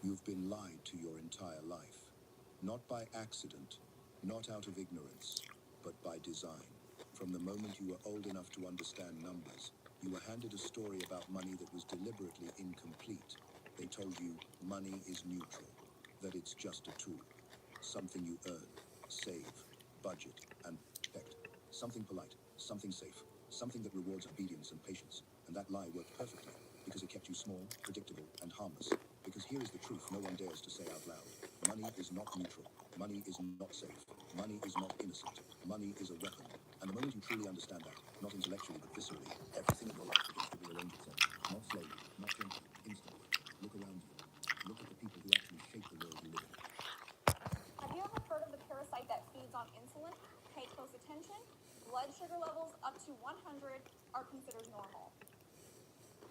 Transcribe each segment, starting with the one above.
You've been lied to your entire life. Not by accident, not out of ignorance, but by design. From the moment you were old enough to understand numbers, you were handed a story about money that was deliberately incomplete. They told you money is neutral, that it's just a tool, something you earn, save, budget, and protect. Something polite, something safe, something that rewards obedience and patience. And that lie worked perfectly, because it kept you small, predictable, and harmless. Because here is the truth no one dares to say out loud. Money is not neutral. Money is not safe. Money is not innocent. Money is a weapon. And the moment you truly understand that, not intellectually but viscerally, everything in your life begins to rearrange itself. Not slowly, not gently, instantly. Look around you. Look at the people who actually shape the world you live in. Have you ever heard of the parasite that feeds on insulin? Pay close attention. Blood sugar levels up to 100 are considered normal.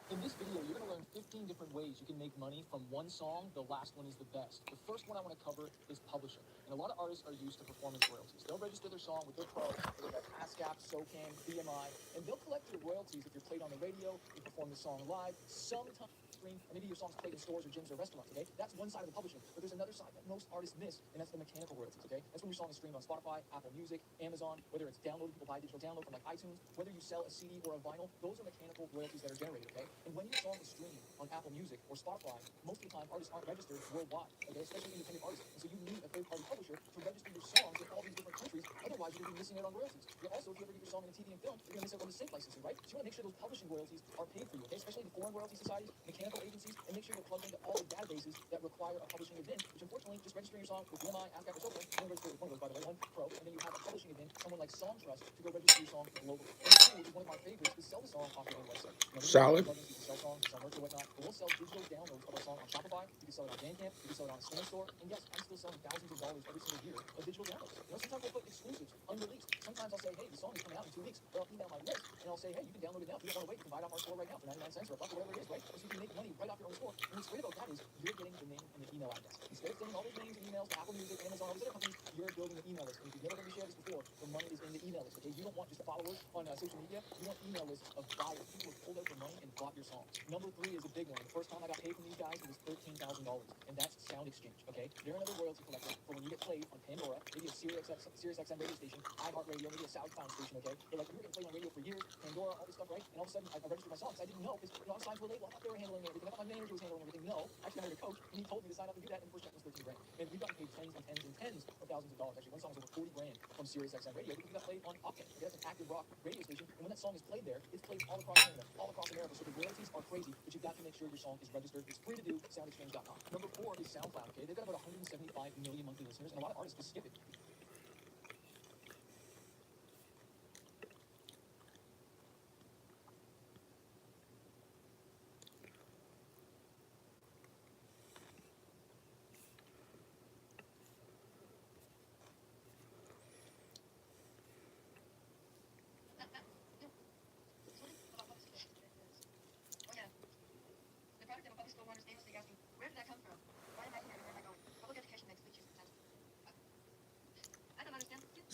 In this video, you're going to learn 15 different ways you can make money from one song. The last one is the best. The first one I want to cover is publishing. And a lot of artists are used to performance royalties. They'll register their song with their pro, whether that's ASCAP, SOCAN, BMI, and they'll collect your royalties if you're played on the radio, you perform the song live, sometimes stream, and maybe your song's played in stores or gyms or restaurants, okay? That's one side of the publishing. But there's another side that most artists miss, and that's the mechanical royalties, okay? That's when your song is streamed on Spotify, Apple Music, Amazon, whether it's downloaded, people buy digital download from like iTunes, whether you sell a CD or a vinyl, those are mechanical royalties that are generated, okay? And when your song is streamed on Apple Music or Spotify, most of the time artists aren't registered worldwide, okay? Especially independent artists. And so you need a third-party publisher to register your songs in all these different countries. Otherwise, you're going to be missing out on royalties. You're also, if you ever get your song in a TV and film, you're going to miss out on the sync licensing, right? So you want to make sure those publishing royalties are paid for you, okay? Especially the foreign royalty societies, mechanical agencies, and make sure you're plugged into all the databases that require a publishing event, which unfortunately, just registering your song with BMI, ASCAP, or SOCAN, you only register with one of those, by the way, one pro, and then you have a publishing event, someone like Songtrust, to go register your song globally. And the tool is one of my favorites, is sell the song off your own website. Now, Solid. you can sell songs, sell merch or whatnot, but we'll sell digital downloads of our song on Shopify, you can sell it on Bandcamp, you can sell it on a streaming store, and yes, I'm still selling thousands of dollars every single year of digital downloads. You know, sometimes we'll put exclusives, unreleased. Sometimes I'll say, hey, the song is coming out in 2 weeks, or I'll email my list, and I'll say, hey, you can download it now. If you don't want to wait, you can buy it off our store right now for 99 cents or a buck or whatever it is, right? So you can make money right off your own store. And what's great about that is you're getting the name and the email address. Instead of sending all those names and emails to Apple Music, Amazon, all these other companies, you're building an email list. And if you've never heard me share this before, the money is in the email list, okay? You don't want just followers on social media. You want email lists of buyers, people who have pulled out their money and bought your songs. Number 3 is a big one. The first time I got paid from these guys, it was $13,000, and that's Sound Exchange, okay? They're another royalty collector for when you get played on Pandora, maybe a SiriusXM radio station, iHeartRadio, maybe a SoundCloud station, okay? They're like, we were getting played on radio for years, Pandora, all this stuff, right? And all of a sudden, I registered my song because I didn't know, because I was signed to a label. I thought they were handling everything. I thought my manager was handling everything. No, actually, I hired a coach, and he told me to sign up and do that, and the first check was 13 grand. And we've gotten paid tens and tens and tens of thousands of dollars. Actually, one song was over 40 grand from SiriusXM Radio because we got played on Octane. Okay, that's an active rock radio station, and when that song is played there, it's played all across Canada, all across America. So the royalties are crazy, but you've got to make sure your song is registered. It's free to do. SoundExchange.com. Number 4 is SoundCloud. Okay, they've got about 175 million monthly listeners, and a lot of artists just skip it.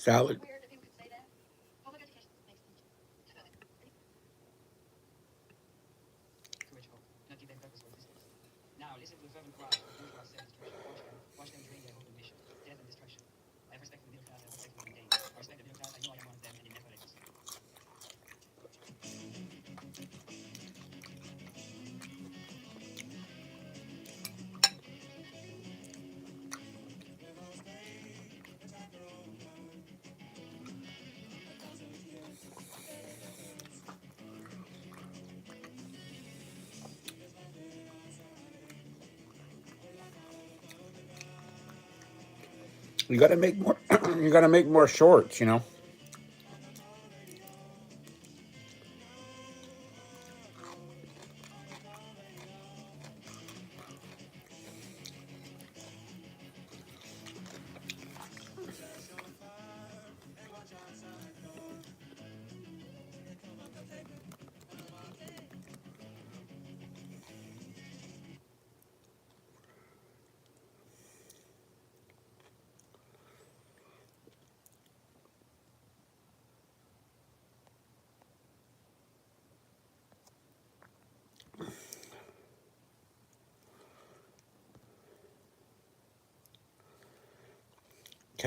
Salad. Now listen to the fervent cry of those who are self-destruction. Watch them drain their hope and mission, death and destruction. I have respect for the middle class, I have respect for the mundane. I respect the middle class, I know I am one of them, and it never let us. You got to make more. You got to make more shorts. You know.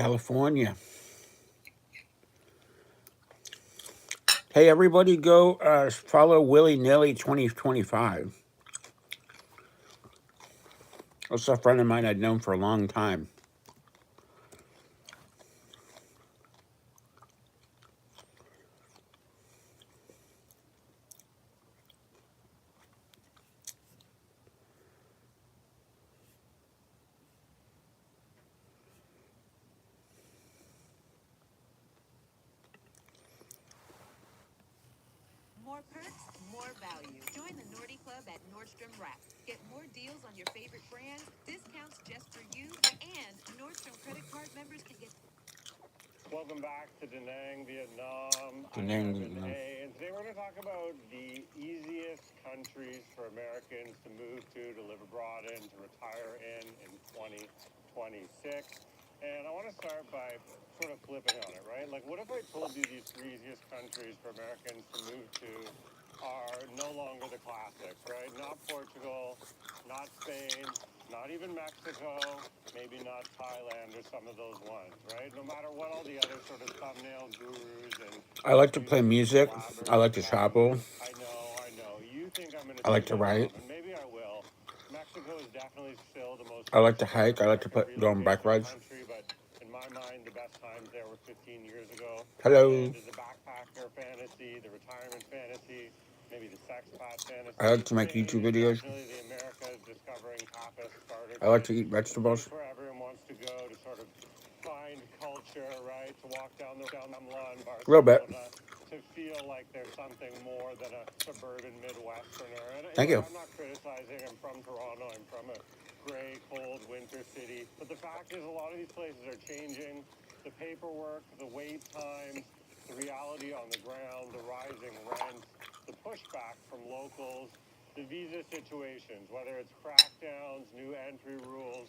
California. Hey, everybody, go follow Willy Nilly 2025. That's a friend of mine I'd known for a long time. More perks, more value. Join the Nordy Club at Nordstrom Rack. Get more deals on your favorite brands, discounts just for you, and Nordstrom credit card members can get. Welcome back to Da Nang, Vietnam. Da I'm Nang, Evan Vietnam. A. And today we're going to talk about the easiest countries for Americans to move to live abroad in, to retire in 2026. And I want to start by sort of flipping on it, right? Like, what if I told you these three easiest countries for Americans to move to are no longer the classics, right? Not Portugal, not Spain, not even Mexico, maybe not Thailand or some of those ones, right? No matter what all the other sort of thumbnail gurus and I like to play music. blabbers I like to tell travel. you. I know. You think I'm going to I like say to write. Vietnam, and maybe I will. Mexico is definitely still the most I like to touristy hike. I like to American go on bike relocation rides. country, but in my mind, the best times there were 15 years ago. Hello. And as a backpacker fantasy, the retirement fantasy, maybe the sexpat fantasy. I like to make Spain YouTube is videos. definitely the Americas discovering tapas starter I like kit. to eat The vegetables. place where everyone wants to go to sort of find culture, right? To walk down the Rambla in A little bit. Barcelona, to feel like there's something more than a suburban Midwesterner. And Thank you. I'm not criticizing. I'm from Toronto. I'm from a gray, cold winter city. But the fact is, a lot of these places are changing. The paperwork, the wait times, the reality on the ground, the rising rents, the pushback from locals, the visa situations, whether it's crackdowns, new entry rules,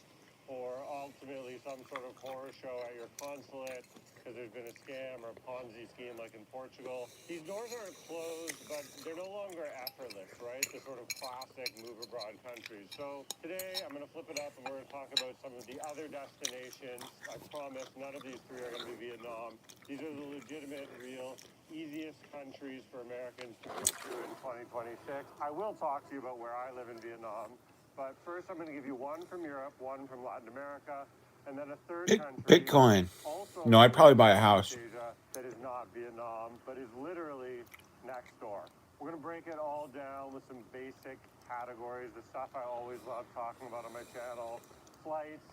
or ultimately some sort of horror show at your consulate because there's been a scam or a Ponzi scheme like in Portugal. These doors aren't closed, but they're no longer effortless, right? The sort of classic move abroad countries. So today I'm going to flip it up and we're going to talk about some of the other destinations. I promise none of these three are going to be Vietnam. These are the legitimate, real, easiest countries for Americans to move to in 2026. I will talk to you about where I live in Vietnam. But first, I'm going to give you one from Europe, one from Latin America, and then a third country. Bitcoin. Also No, I'd probably buy a house. Asia that is not Vietnam, but is literally next door. We're going to break it all down with some basic categories, the stuff I always love talking about on my channel: flights,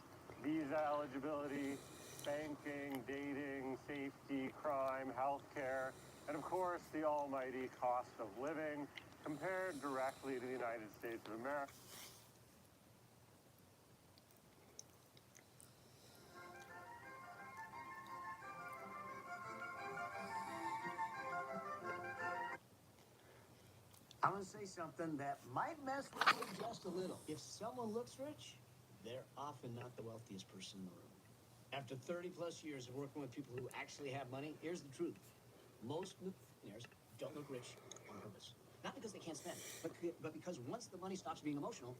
visa eligibility, banking, dating, safety, crime, healthcare, and of course, the almighty cost of living compared directly to the United States of America. I'm going to say something that might mess with you just a little. If someone looks rich, they're often not the wealthiest person in the room. After 30 plus years of working with people who actually have money, here's the truth. Most millionaires don't look rich on purpose. Not because they can't spend, but because once the money stops being emotional,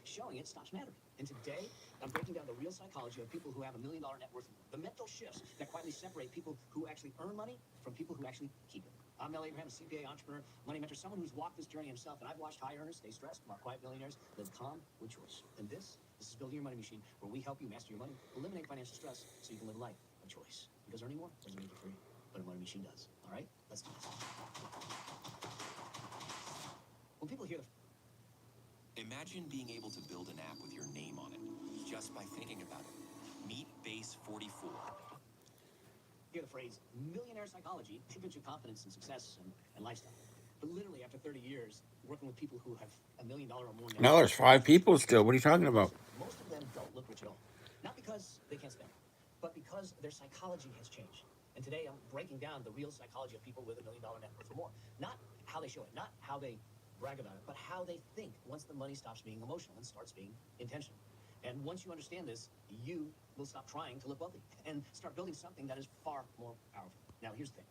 showing it stops mattering. And today, I'm breaking down the real psychology of people who have $1 million net worth, the mental shifts that quietly separate people who actually earn money from people who actually keep it. I'm Mel Abraham, a CPA, entrepreneur, money mentor, someone who's walked this journey himself, and I've watched high earners stay stressed while quiet millionaires live calm with choice. And this is Building Your Money Machine, where we help you master your money, eliminate financial stress, so you can live a life of choice. Because earning more doesn't make it free, but a money machine does. All right, let's do this. When people hear the Imagine being able to build an app with your name on it, just by thinking about it. Meet Base 44. hear the phrase millionaire psychology, it gives you confidence and success and lifestyle. But literally, after 30 years, working with people who have $1 million or more. No, there's 5 people still. What are you talking about? Most of them don't look rich at all. Not because they can't spend, but because their psychology has changed. And today, I'm breaking down the real psychology of people with $1 million net worth or more. Not how they show it, not how they brag about it, but how they think once the money stops being emotional and starts being intentional. And once you understand this, you will stop trying to look wealthy and start building something that is far more powerful. Now, here's the thing.